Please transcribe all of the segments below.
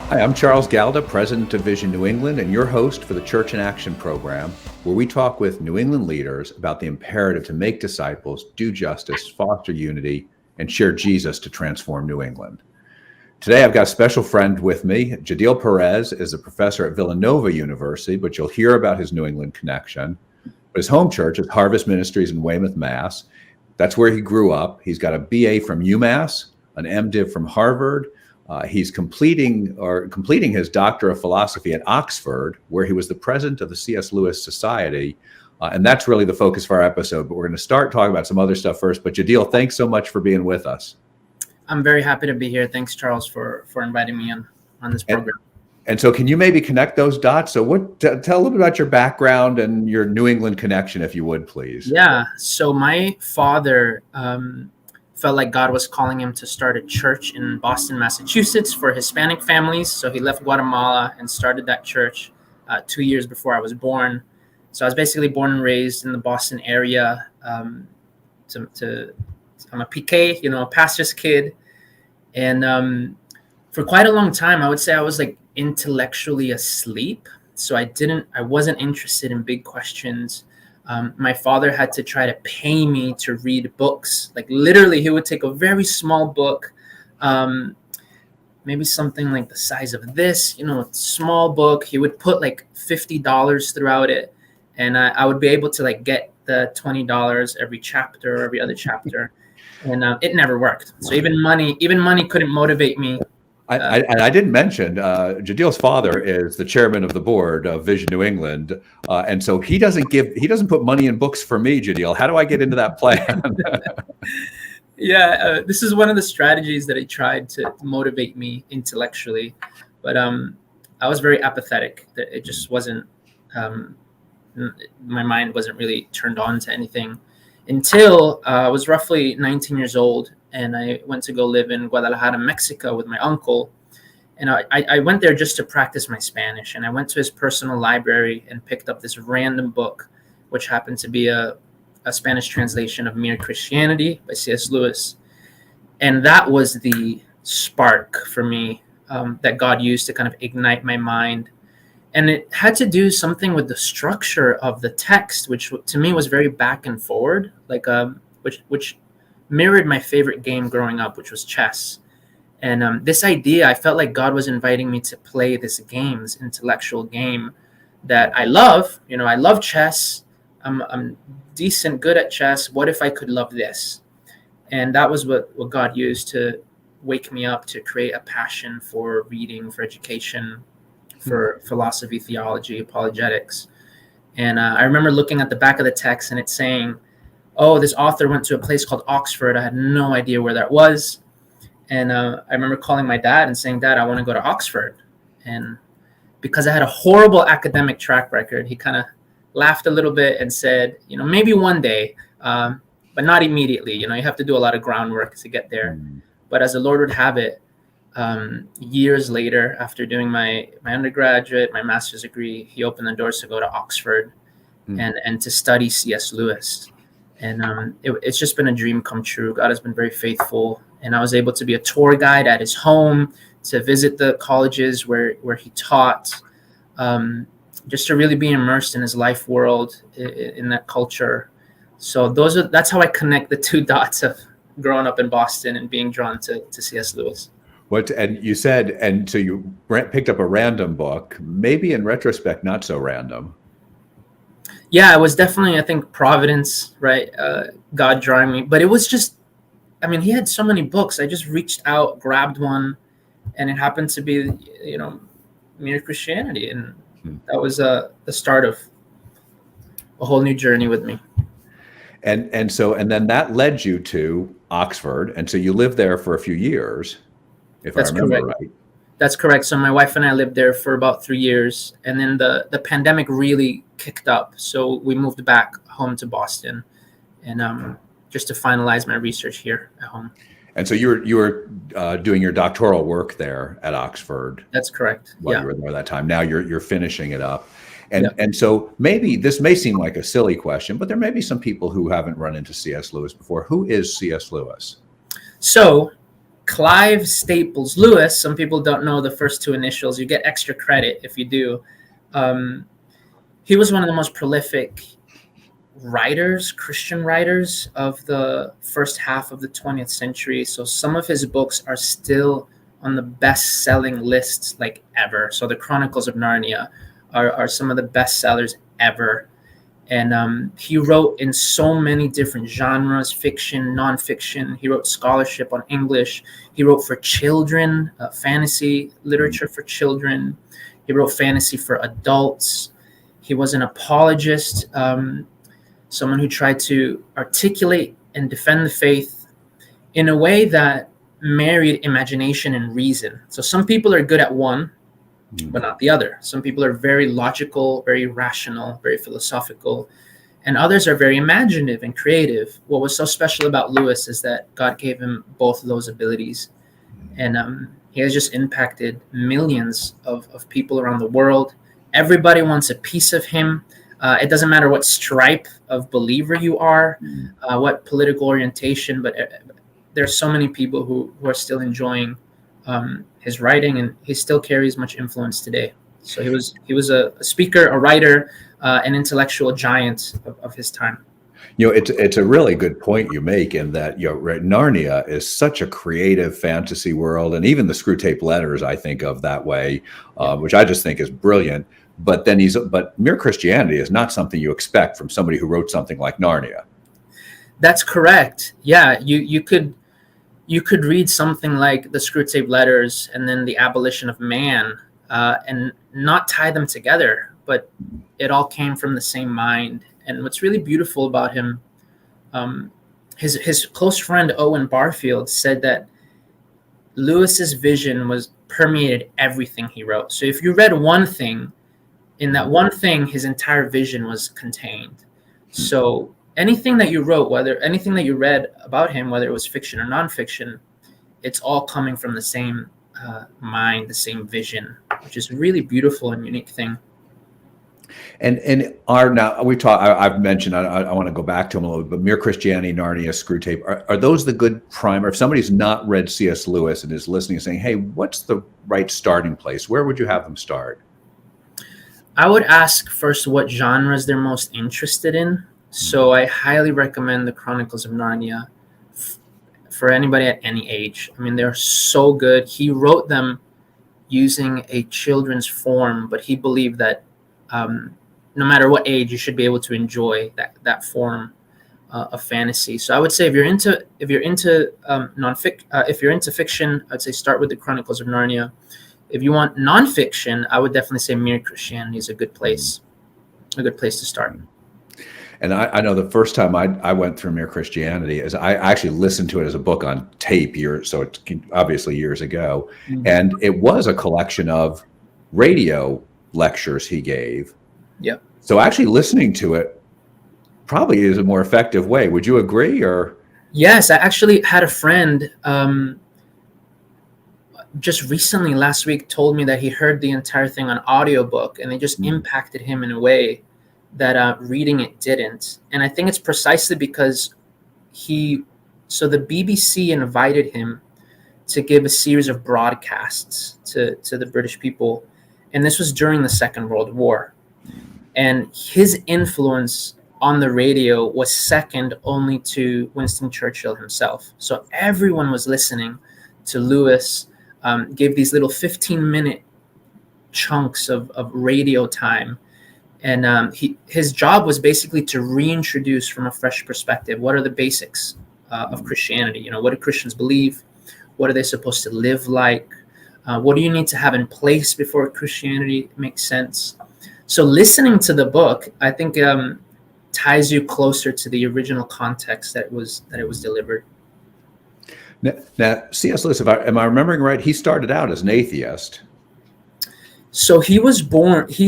Hi, I'm Charles Galda, President of Vision New England, and your host for the Church in Action program, where we talk with New England leaders about the imperative to make disciples, do justice, foster unity, and share Jesus to transform New England. Today, I've got a special friend with me. Jahdiel Perez is a professor at Villanova University, but you'll hear about his New England connection. But his home church is Harvest Ministries in Weymouth, Mass. That's where he grew up. He's got a BA from UMass, an MDiv from Harvard. He's completing his Doctor of Philosophy at Oxford, where he was the president of the C.S. Lewis Society. And that's really the focus of our episode. But we're going to start talking about some other stuff first. But Jahdiel, thanks so much for being with us. I'm very happy to be here. Thanks, Charles, for inviting me on this program. And so can you maybe connect those dots? So tell a little bit about your background and your New England connection, if you would, please. Yeah. So my father felt like God was calling him to start a church in Boston, Massachusetts for Hispanic families. So he left Guatemala and started that church 2 years before I was born. So I was basically born and raised in the Boston area. I'm a PK, a pastor's kid. And for quite a long time, I would say I was like intellectually asleep. So I wasn't interested in big questions. My father had to try to pay me to read books. Like literally, he would take a very small book, maybe something like the size of this, a small book. He would put like $50 throughout it. And I would be able to like get the $20 every chapter, every other chapter. And it never worked. So even money couldn't motivate me. I didn't mention Jahdiel's father is the chairman of the board of Vision New England, and so he doesn't put money in books for me, Jahdiel. How do I get into that plan? Yeah, this is one of the strategies that I tried to motivate me intellectually, but I was very apathetic. It just wasn't. My mind wasn't really turned on to anything until I was roughly 19 years old. And I went to go live in Guadalajara, Mexico with my uncle. And I went there just to practice my Spanish. And I went to his personal library and picked up this random book, which happened to be a Spanish translation of Mere Christianity by C.S. Lewis. And that was the spark for me that God used to kind of ignite my mind. And it had to do something with the structure of the text, which to me was very back and forward, like which mirrored my favorite game growing up, which was chess. And this idea, I felt like God was inviting me to play this game, this intellectual game that I love. I love chess. I'm decent, good at chess. What if I could love this? And that was what God used to wake me up to create a passion for reading, for education, for philosophy, theology, apologetics. And I remember looking at the back of the text and it's saying, oh, this author went to a place called Oxford. I had no idea where that was. And I remember calling my dad and saying, Dad, I want to go to Oxford. And because I had a horrible academic track record, he kind of laughed a little bit and said, maybe one day, but not immediately. You have to do a lot of groundwork to get there. But as the Lord would have it, years later, after doing my undergraduate, my master's degree, he opened the doors to go to Oxford and to study C.S. Lewis. And it's just been a dream come true. God has been very faithful. And I was able to be a tour guide at his home, to visit the colleges where he taught, just to really be immersed in his life world, in that culture. So that's how I connect the two dots of growing up in Boston and being drawn to C.S. Lewis. And you said, and so you picked up a random book, maybe in retrospect, not so random. Yeah, it was definitely, I think, providence, right? God drawing me. But it was just, he had so many books. I just reached out, grabbed one, and it happened to be, Mere Christianity. And that was the start of a whole new journey with me. And then that led you to Oxford. And so you lived there for a few years, if I remember right. That's correct. So my wife and I lived there for about 3 years, and then the pandemic really kicked up. So we moved back home to Boston, and just to finalize my research here at home. And so you were doing your doctoral work there at Oxford. That's correct. While you were there that time. Now you're finishing it up, and so maybe this may seem like a silly question, but there may be some people who haven't run into C.S. Lewis before. Who is C.S. Lewis? So Clive Staples Lewis, some people don't know the first two initials. You get extra credit if you do. He was one of the most prolific writers, Christian writers of the first half of the 20th century. So some of his books are still on the best-selling lists like ever. So the Chronicles of Narnia are some of the best sellers ever. And he wrote in so many different genres, fiction, nonfiction. He wrote scholarship on English. He wrote for children, fantasy literature for children. He wrote fantasy for adults. He was an apologist, someone who tried to articulate and defend the faith in a way that married imagination and reason. So some people are good at one, but not the other. Some people are very logical, very rational, very philosophical, and others are very imaginative and creative. What was so special about Lewis is that God gave him both of those abilities. And he has just impacted millions of people around the world. Everybody wants a piece of him. It doesn't matter what stripe of believer you are, what political orientation, but there's so many people who are still enjoying his writing, and he still carries much influence today. So he was a speaker, a writer, an intellectual giant of his time. It's a really good point you make in that, Narnia is such a creative fantasy world, and even the Screw Tape Letters I think of that way, which I just think is brilliant. But Mere Christianity is not something you expect from somebody who wrote something like Narnia. That's correct. Yeah, you could read something like the Screw Tape Letters and then the Abolition of Man, and not tie them together, but it all came from the same mind. And what's really beautiful about him, his close friend Owen Barfield said that Lewis's vision permeated everything he wrote. So if you read one thing, in that one thing, his entire vision was contained. So anything that you wrote, anything that you read about him, whether it was fiction or nonfiction, it's all coming from the same mind, the same vision, which is a really beautiful and unique thing. And now we talk. I've mentioned. I want to go back to them a little bit. But Mere Christianity, Narnia, Screw Tape. Are those the good primer? If somebody's not read C.S. Lewis and is listening and saying, "Hey, what's the right starting place?" Where would you have them start? I would ask first what genres they're most interested in. So I highly recommend the Chronicles of Narnia for anybody at any age. I mean, they're so good. He wrote them using a children's form, but he believed that no matter what age, you should be able to enjoy that form of fantasy. So I would say if you're into fiction, I'd say start with the Chronicles of Narnia. If you want nonfiction, I would definitely say Mere Christianity is a good place to start. And I know the first time I went through Mere Christianity is I actually listened to it as a book on tape so it's obviously years ago. Mm-hmm. And it was a collection of radio lectures he gave. Yeah. So actually listening to it probably is a more effective way. Would you agree? Or? Yes, I actually had a friend just recently last week told me that he heard the entire thing on audiobook, and it just impacted him in a way that reading it didn't. And I think it's precisely because the BBC invited him to give a series of broadcasts to the British people. And this was during the Second World War. And his influence on the radio was second only to Winston Churchill himself. So everyone was listening to Lewis, gave these little 15-minute chunks of radio time. And his job was basically to reintroduce from a fresh perspective, what are the basics of Christianity? What do Christians believe? What are they supposed to live like? What do you need to have in place before Christianity makes sense? So listening to the book, I think ties you closer to the original context that it was delivered. Now, C.S. Lewis, am I remembering right, he started out as an atheist. So he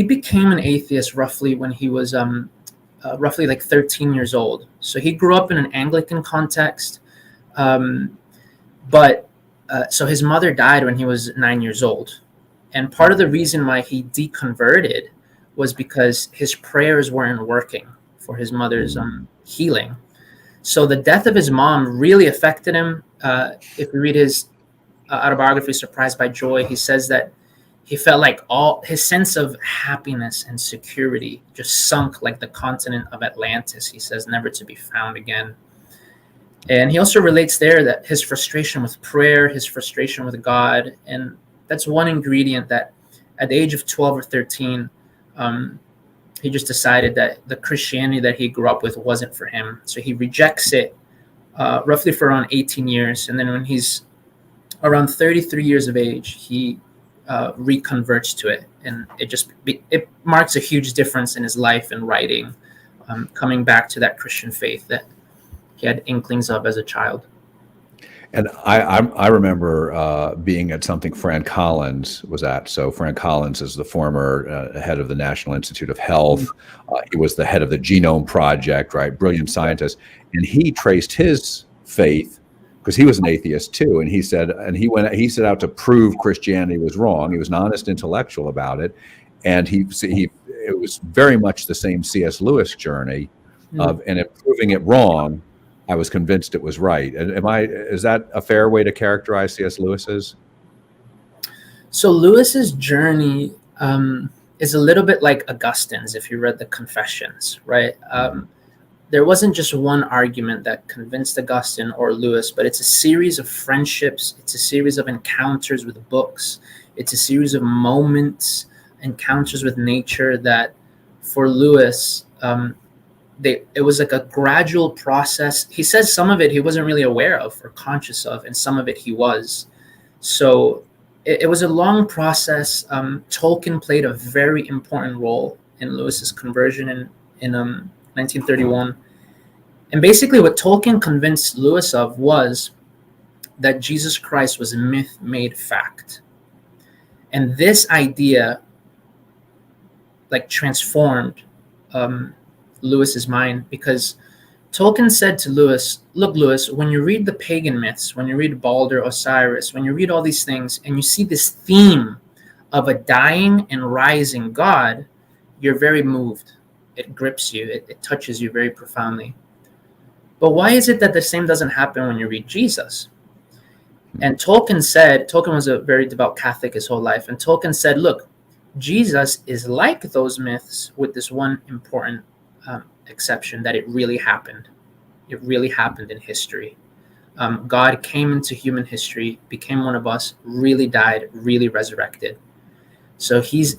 became an atheist roughly when he was roughly like 13 years old. So he grew up in an Anglican context, but so his mother died when he was 9 years old. And part of the reason why he deconverted was because his prayers weren't working for his mother's healing. So the death of his mom really affected him. If you read his autobiography, Surprised by Joy, he says that he felt like all his sense of happiness and security just sunk like the continent of Atlantis, he says, never to be found again. And he also relates there that his frustration with prayer, his frustration with God, and that's one ingredient that at the age of 12 or 13, he just decided that the Christianity that he grew up with wasn't for him. So he rejects it roughly for around 18 years. And then when he's around 33 years of age, he reconverts to it. And it marks a huge difference in his life and writing, coming back to that Christian faith that he had inklings of as a child. And I remember being at something Fran Collins was at. So Fran Collins is the former head of the National Institute of Health. He was the head of the Genome Project, right? Brilliant scientist. And he traced his faith because he was an atheist too. And he said, he set out to prove Christianity was wrong. He was an honest intellectual about it. And it was very much the same C.S. Lewis journey of, and in proving it wrong, I was convinced it was right. Is that a fair way to characterize C.S. Lewis's? So Lewis's journey is a little bit like Augustine's, if you read the Confessions, right? There wasn't just one argument that convinced Augustine or Lewis, but it's a series of friendships. It's a series of encounters with books. It's a series of moments, encounters with nature that for Lewis, it was like a gradual process. He says some of it he wasn't really aware of or conscious of, and some of it he was. So it was a long process. Tolkien played a very important role in Lewis's conversion in 1931. And basically what Tolkien convinced Lewis of was that Jesus Christ was a myth made fact. And this idea like transformed Lewis's mind, because Tolkien said to Lewis, look, Lewis, when you read the pagan myths, when you read Balder, Osiris, when you read all these things and you see this theme of a dying and rising God, you're very moved. It grips you. It touches you very profoundly. But why is it that the same doesn't happen when you read Jesus? And Tolkien was a very devout Catholic his whole life. And Tolkien said, look, Jesus is like those myths with this one important exception, that it really happened. It really happened in history. God came into human history, became one of us, really died, really resurrected. So he's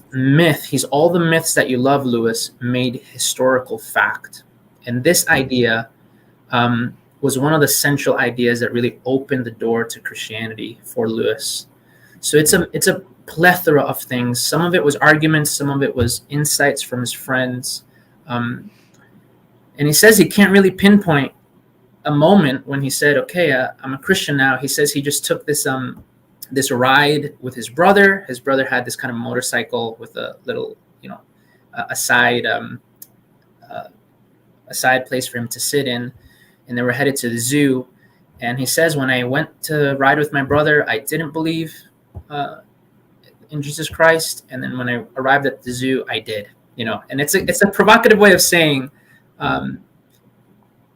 all the myths that you love, Lewis, made historical fact. And this idea was one of the central ideas that really opened the door to Christianity for Lewis. So it's a plethora of things. Some of it was arguments, some of it was insights from his friends. And he says he can't really pinpoint a moment when he said, okay, I'm a Christian now. He says he just took this ride with his brother. His brother had this kind of motorcycle with a little, a side place for him to sit in. And they were headed to the zoo. And he says, when I went to ride with my brother, I didn't believe in Jesus Christ. And then when I arrived at the zoo, I did, and it's a provocative way of saying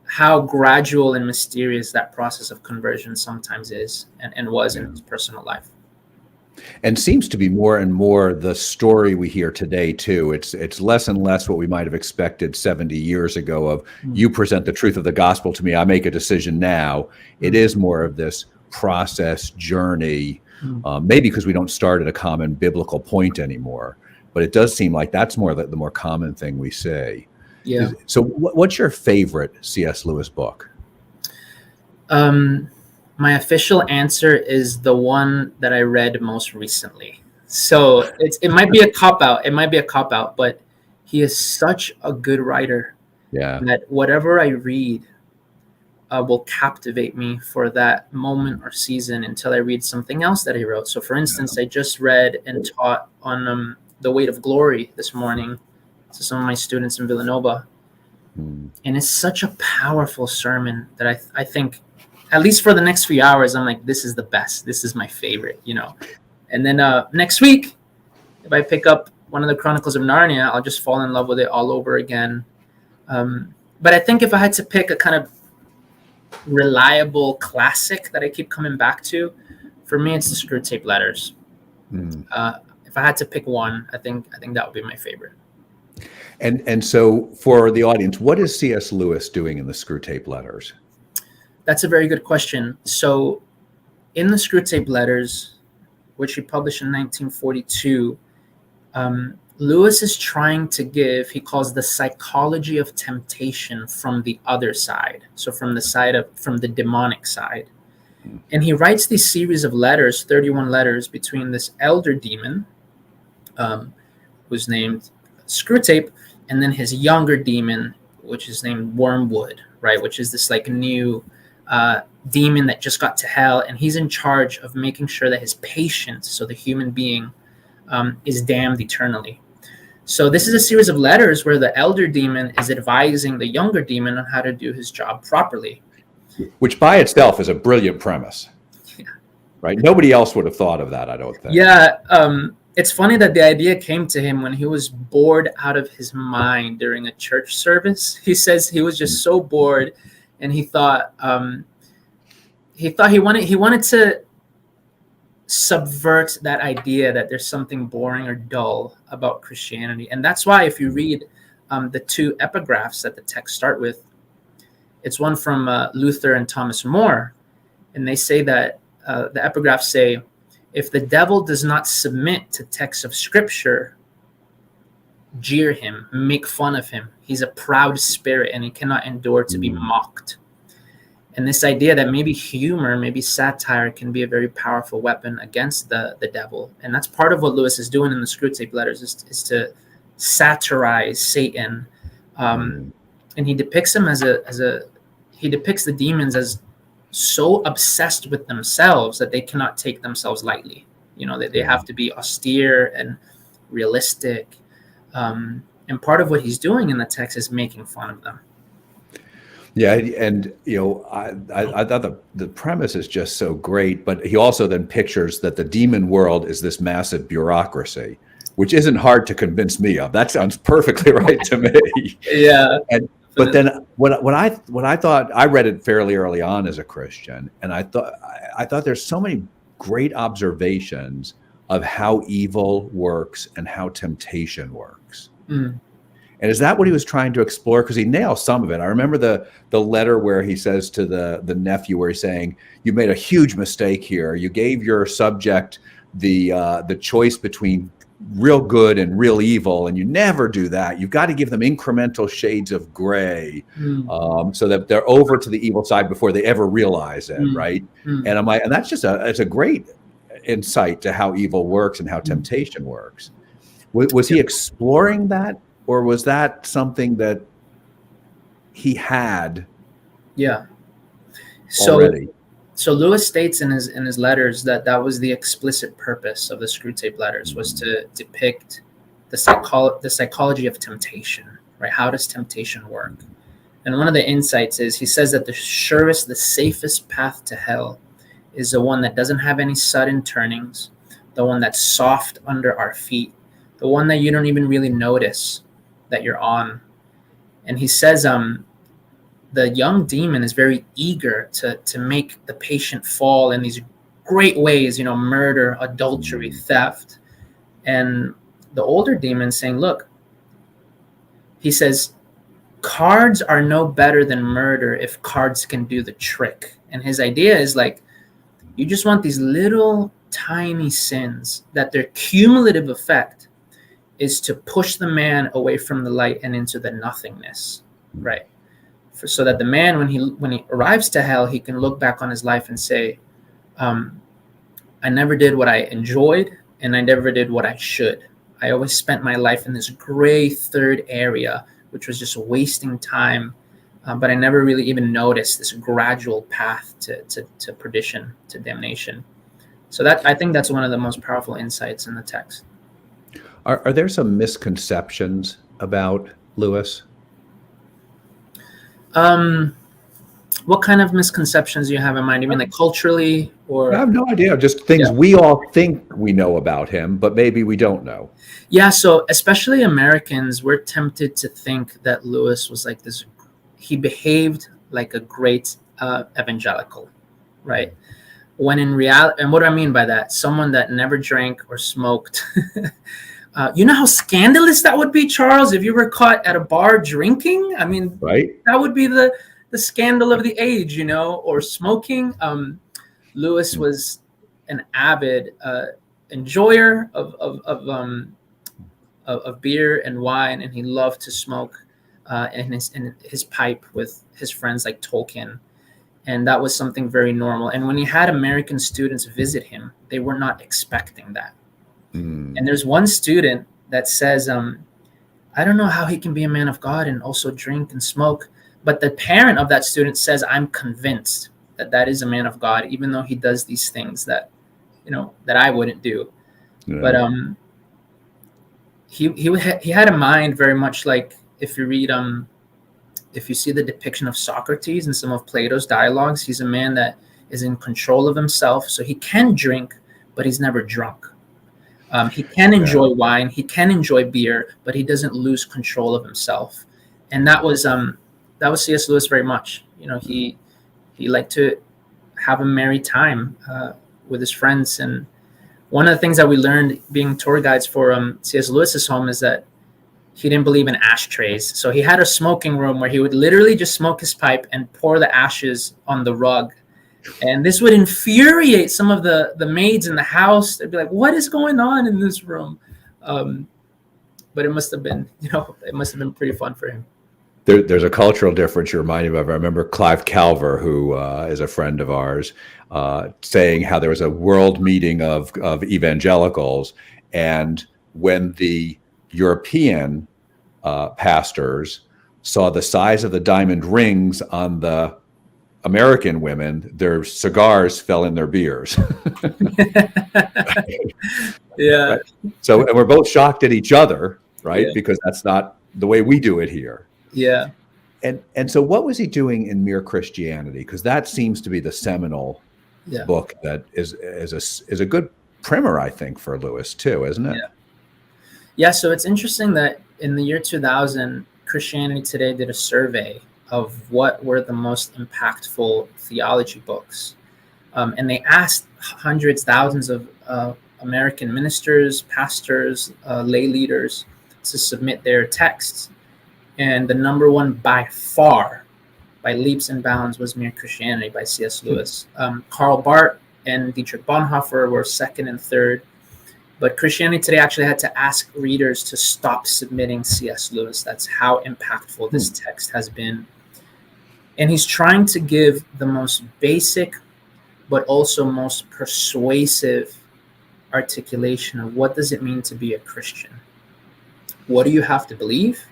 how gradual and mysterious that process of conversion sometimes is and was in his personal life. And seems to be more and more the story we hear today too. It's less and less what we might have expected 70 years ago of you present the truth of the gospel to me, I make a decision now. It is more of this process journey, maybe because we don't start at a common biblical point anymore, but it does seem like that's more the more common thing we say. Yeah. So what's your favorite C.S. Lewis book? My official answer is the one that I read most recently. So it might be a cop-out. But he is such a good writer. Yeah. That whatever I read will captivate me for that moment or season until I read something else that he wrote. So for instance, I just read and taught on The Weight of Glory this morning to some of my students in Villanova. And it's such a powerful sermon that I think, at least for the next few hours, I'm like, this is the best. This is my favorite, And then next week, if I pick up one of the Chronicles of Narnia, I'll just fall in love with it all over again. But I think if I had to pick a kind of reliable classic that I keep coming back to, For me, it's the Screw Tape Letters. Mm. If I had to pick one, I think that would be my favorite. And so for the audience, what is C.S. Lewis doing in the Screw Tape Letters? That's a very good question. So in the Screw Tape Letters, which he published in 1942, Lewis is trying to give, he calls the psychology of temptation from the other side. So from the demonic side. And he writes these series of letters, 31 letters, between this elder demon, who's named Screwtape, and then his younger demon, which is named Wormwood, right? Which is this like new demon that just got to hell, and he's in charge of making sure that his patient, so the human being, is damned eternally. So this is a series of letters where the elder demon is advising the younger demon on how to do his job properly. Which by itself is a brilliant premise, right? Nobody else would have thought of that, I don't think. Yeah, it's funny that the idea came to him when he was bored out of his mind during a church service. He says he was just so bored, and he thought he wanted to subvert that idea that there's something boring or dull about Christianity. And that's why if you read the two epigraphs that the text start with, it's one from Luther and Thomas More, and they say that the epigraphs say, if the devil does not submit to texts of scripture, jeer him, make fun of him. He's a proud spirit and he cannot endure to be mocked. And this idea that maybe humor, maybe satire can be a very powerful weapon against the devil. And that's part of what Lewis is doing in the Screw Tape Letters, is to satirize Satan. And he depicts him he depicts the demons as so obsessed with themselves that they cannot take themselves lightly. You know, that they have to be austere and realistic. And part of what he's doing in the text is making fun of them. Yeah, and you know, I thought the premise is just so great, but he also then pictures that the demon world is this massive bureaucracy, which isn't hard to convince me of. That sounds perfectly right to me. Yeah. But then what I thought, I read it fairly early on as a Christian, and I thought there's so many great observations of how evil works and how temptation works. And is that what he was trying to explore? Because he nails some of it. I remember the letter where he says to the nephew, where he's saying, you made a huge mistake here. You gave your subject the choice between real good and real evil, and you never do that. You've got to give them incremental shades of gray, so that they're over to the evil side before they ever realize it, right? And I'm like, and that's just it's a great insight to how evil works and how temptation works. Was he exploring that? Or was that something that he had already? So Lewis states in his letters that was the explicit purpose of the Screw Tape Letters, was to depict the psychology of temptation, right? How does temptation work? And one of the insights is, he says that the surest, the safest path to hell is the one that doesn't have any sudden turnings, the one that's soft under our feet, the one that you don't even really notice that you're on. And he says the young demon is very eager to make the patient fall in these great ways, you know, murder, adultery, theft. And the older demon saying, look, he says, cards are no better than murder if cards can do the trick. And his idea is like, you just want these little tiny sins that their cumulative effect is to push the man away from the light and into the nothingness, right? So that the man, when he arrives to hell, he can look back on his life and say, I never did what I enjoyed, and I never did what I should. I always spent my life in this gray third area, which was just wasting time, but I never really even noticed this gradual path to perdition, to damnation. So I think that's one of the most powerful insights in the text. Are there some misconceptions about Lewis? What kind of misconceptions do you have in mind? You mean like culturally, or? I have no idea. Just things we all think we know about him, but maybe we don't know. Yeah. So especially Americans, we're tempted to think that Lewis was like this. He behaved like a great evangelical, right? when in reality, and what do I mean by that? Someone that never drank or smoked. You know how scandalous that would be, Charles, if you were caught at a bar drinking? I mean, Right. that would be the scandal of the age, you know, or smoking. Lewis was an avid enjoyer of beer and wine, and he loved to smoke in his pipe with his friends like Tolkien. And that was something very normal. And when he had American students visit him, they were not expecting that. And there's one student that says, I don't know how he can be a man of God and also drink and smoke. But the parent of that student says, I'm convinced that that is a man of God, even though he does these things that, you know, that I wouldn't do. Yeah. But he had a mind very much like, if you read if you see the depiction of Socrates in some of Plato's dialogues, he's a man that is in control of himself. So he can drink, but he's never drunk. He can enjoy wine, he can enjoy beer, but he doesn't lose control of himself. And that was C.S. Lewis very much. You know, he liked to have a merry time with his friends. And one of the things that we learned being tour guides for C.S. Lewis's home is that he didn't believe in ashtrays. So he had a smoking room where he would literally just smoke his pipe and pour the ashes on the rug. And this would infuriate some of the maids in the house. They'd be like, what is going on in this room? But it must have been, you know, it must have been pretty fun for him. There's a cultural difference you reminded me of. I remember Clive Calver, who is a friend of ours, saying how there was a world meeting of evangelicals. And when the European pastors saw the size of the diamond rings on the American women, their cigars fell in their beers. Yeah. Right? So, and we're both shocked at each other, right? Yeah. Because that's not the way we do it here. Yeah. And so what was he doing in Mere Christianity? Because that seems to be the seminal book that is a good primer, I think, for Lewis too, isn't it? Yeah. Yeah. So it's interesting that in the year 2000, Christianity Today did a survey of what were the most impactful theology books. And they asked hundreds, thousands of American ministers, pastors, lay leaders to submit their texts. And the number one by far, by leaps and bounds, was Mere Christianity by C.S. Lewis. Karl Barth and Dietrich Bonhoeffer were second and third. But Christianity Today actually had to ask readers to stop submitting C.S. Lewis. That's how impactful this text has been. And he's trying to give the most basic, but also most persuasive articulation of what does it mean to be a Christian? What do you have to believe?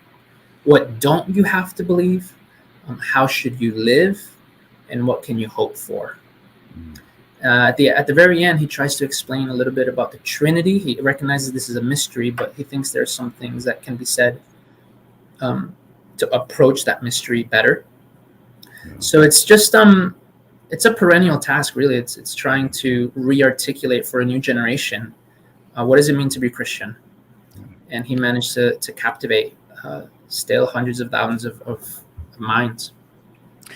What don't you have to believe? How should you live? And what can you hope for? At the very end, he tries to explain a little bit about the Trinity. He recognizes this is a mystery, but he thinks there are some things that can be said to approach that mystery better. So it's just it's a perennial task, really. It's trying to re-articulate for a new generation what does it mean to be Christian, and he managed to captivate still hundreds of thousands of minds.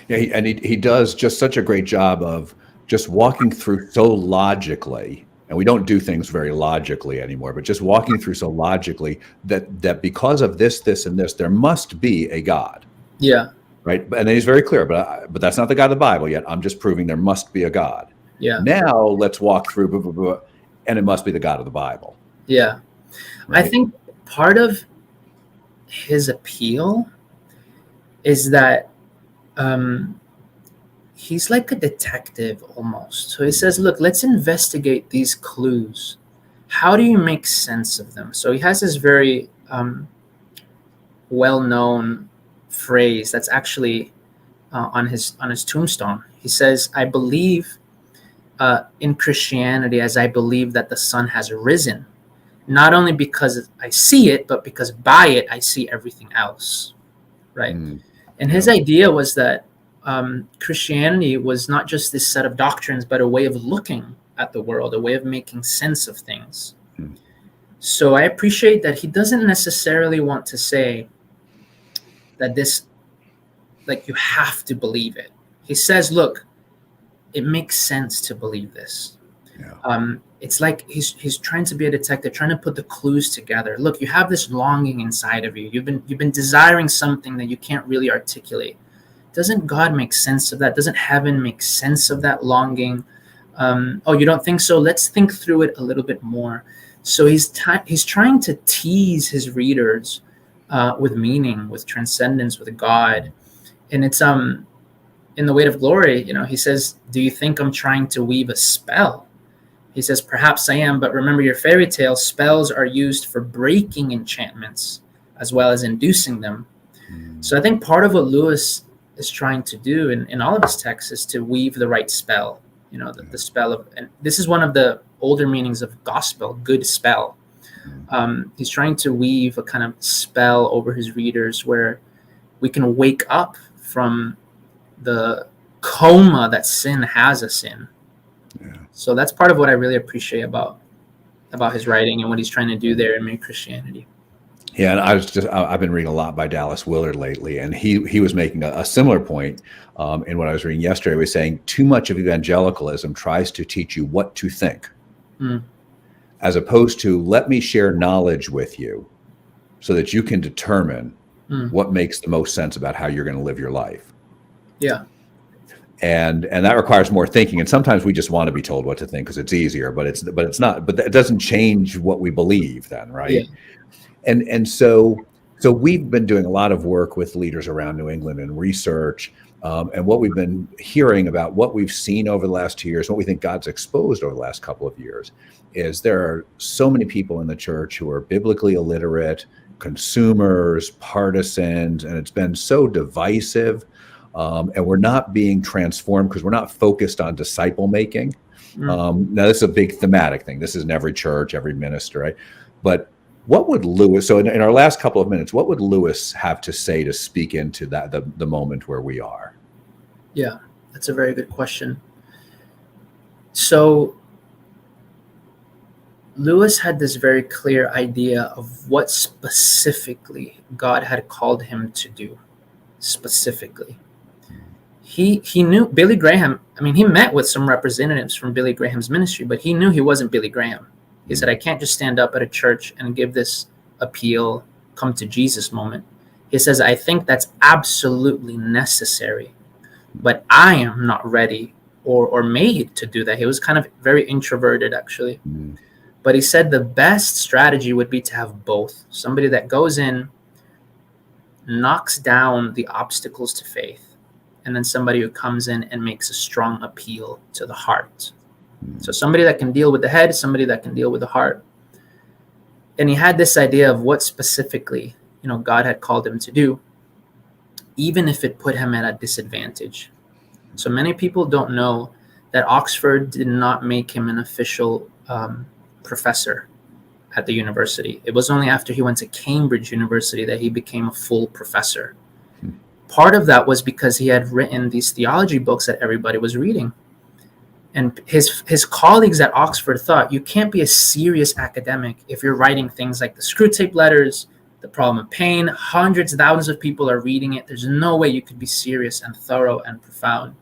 Yeah, he does just such a great job of just walking through so logically, and we don't do things very logically anymore, but just walking through so logically that because of this, and this, there must be a God. Yeah. Right. And then he's very clear, but that's not the God of the Bible yet. I'm just proving there must be a God. Yeah. Now let's walk through, blah, blah, blah, and it must be the God of the Bible. Yeah. Right? I think part of his appeal is that he's like a detective almost. So he says, look, let's investigate these clues. How do you make sense of them? So he has this very well-known phrase that's actually on his tombstone. He says, I believe in Christianity as I believe that the sun has risen, not only because I see it, but because by it I see everything else. Right. And his idea was that Christianity was not just this set of doctrines, but a way of looking at the world, a way of making sense of things. So I appreciate that he doesn't necessarily want to say that this, like, you have to believe it. He says, look, it makes sense to believe this. Yeah. It's like he's trying to be a detective, trying to put the clues together. Look, you have this longing inside of you. You've been desiring something that you can't really articulate. Doesn't God make sense of that? Doesn't heaven make sense of that longing? Oh, you don't think so? Let's think through it a little bit more. So he's trying to tease his readers with meaning, with transcendence, with God, and it's in The Weight of Glory. He says, "Do you think I'm trying to weave a spell?" He says, "Perhaps I am, but remember your fairy tale. Spells are used for breaking enchantments as well as inducing them." So I think part of what Lewis is trying to do in all of his texts is to weave the right spell. The spell of, and this is one of the older meanings of gospel, good spell. He's trying to weave a kind of spell over his readers where we can wake up from the coma that sin has us in. Yeah. So that's part of what I really appreciate about his writing and what he's trying to do there in Mere Christianity. Yeah, and I've been reading a lot by Dallas Willard lately, and he was making a similar point in what I was reading yesterday. He was saying too much of evangelicalism tries to teach you what to think, as opposed to let me share knowledge with you so that you can determine what makes the most sense about how you're going to live your life. Yeah. And that requires more thinking. And sometimes we just want to be told what to think because it's easier, but it's not. But it doesn't change what we believe then, right? Yeah. And so we've been doing a lot of work with leaders around New England and research, and what we've been hearing about what we've seen over the last 2 years, what we think God's exposed over the last couple of years, is there are so many people in the church who are biblically illiterate, consumers, partisans, and it's been so divisive. And we're not being transformed because we're not focused on disciple making. Now, this is a big thematic thing. This is in every church, every minister, right? But what would Lewis, so in our last couple of minutes, what would Lewis have to say to speak into that, the moment where we are? Yeah, that's a very good question. So Lewis had this very clear idea of what specifically God had called him to do, specifically. He knew Billy Graham. I mean, he met with some representatives from Billy Graham's ministry, but he knew he wasn't Billy Graham. He said, I can't just stand up at a church and give this appeal, come to Jesus moment. He says, I think that's absolutely necessary, but I am not ready or made to do that. He was kind of very introverted, actually. But he said the best strategy would be to have both. Somebody that goes in, knocks down the obstacles to faith, and then somebody who comes in and makes a strong appeal to the heart. So somebody that can deal with the head, somebody that can deal with the heart. And he had this idea of what specifically, God had called him to do, even if it put him at a disadvantage. So many people don't know that Oxford did not make him an official professor at the university. It was only after he went to Cambridge University that he became a full professor. Part of that was because he had written these theology books that everybody was reading. And his colleagues at Oxford thought, you can't be a serious academic if you're writing things like the Screw Tape Letters, The Problem of Pain. Hundreds, thousands of people are reading it. There's no way you could be serious and thorough and profound.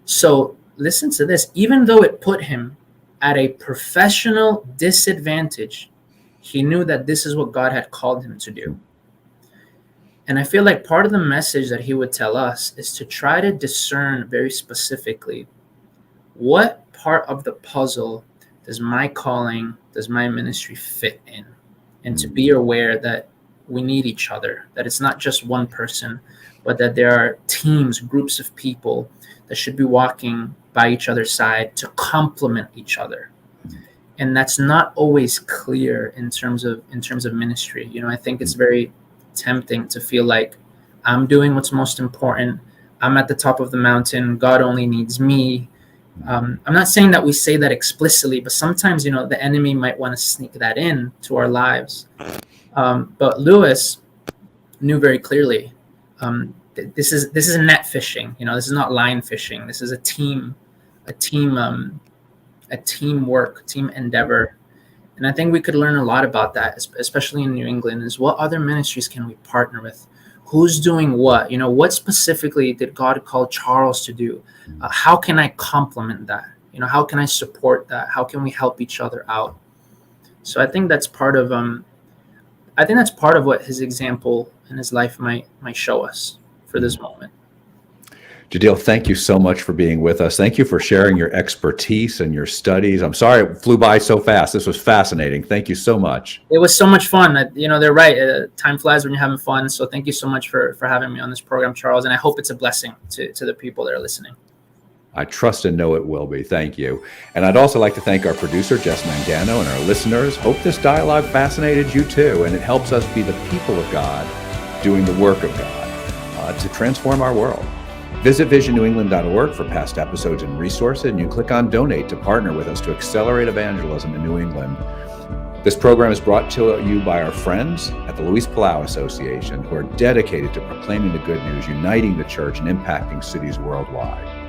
So listen to this. Even though it put him at a professional disadvantage, he knew that this is what God had called him to do. And I feel like part of the message that he would tell us is to try to discern very specifically what part of the puzzle does my calling, does my ministry fit in? And to be aware that we need each other, that it's not just one person, but that there are teams, groups of people that should be walking by each other's side to complement each other. And that's not always clear in terms of ministry. I think it's very tempting to feel like I'm doing what's most important. I'm at the top of the mountain. God only needs me. I'm not saying that we say that explicitly, but sometimes, the enemy might want to sneak that in to our lives. But Lewis knew very clearly, this is net fishing. This is not line fishing. This is a teamwork, team endeavor. And I think we could learn a lot about that, especially in New England, is what other ministries can we partner with? who's doing what, what specifically did God call Charles to do? How can I complement that? How can I support that? How can we help each other out? So I think that's part of what his example in his life might show us for this moment. Jahdiel, thank you so much for being with us. Thank you for sharing your expertise and your studies. I'm sorry it flew by so fast. This was fascinating. Thank you so much. It was so much fun. They're right. Time flies when you're having fun. So thank you so much for having me on this program, Charles. And I hope it's a blessing to the people that are listening. I trust and know it will be. Thank you. And I'd also like to thank our producer, Jess Mangano, and our listeners. Hope this dialogue fascinated you too, and it helps us be the people of God doing the work of God to transform our world. Visit visionNewEngland.org for past episodes and resources, and you click on Donate to partner with us to accelerate evangelism in New England. This program is brought to you by our friends at the Luis Palau Association, who are dedicated to proclaiming the good news, uniting the church, and impacting cities worldwide.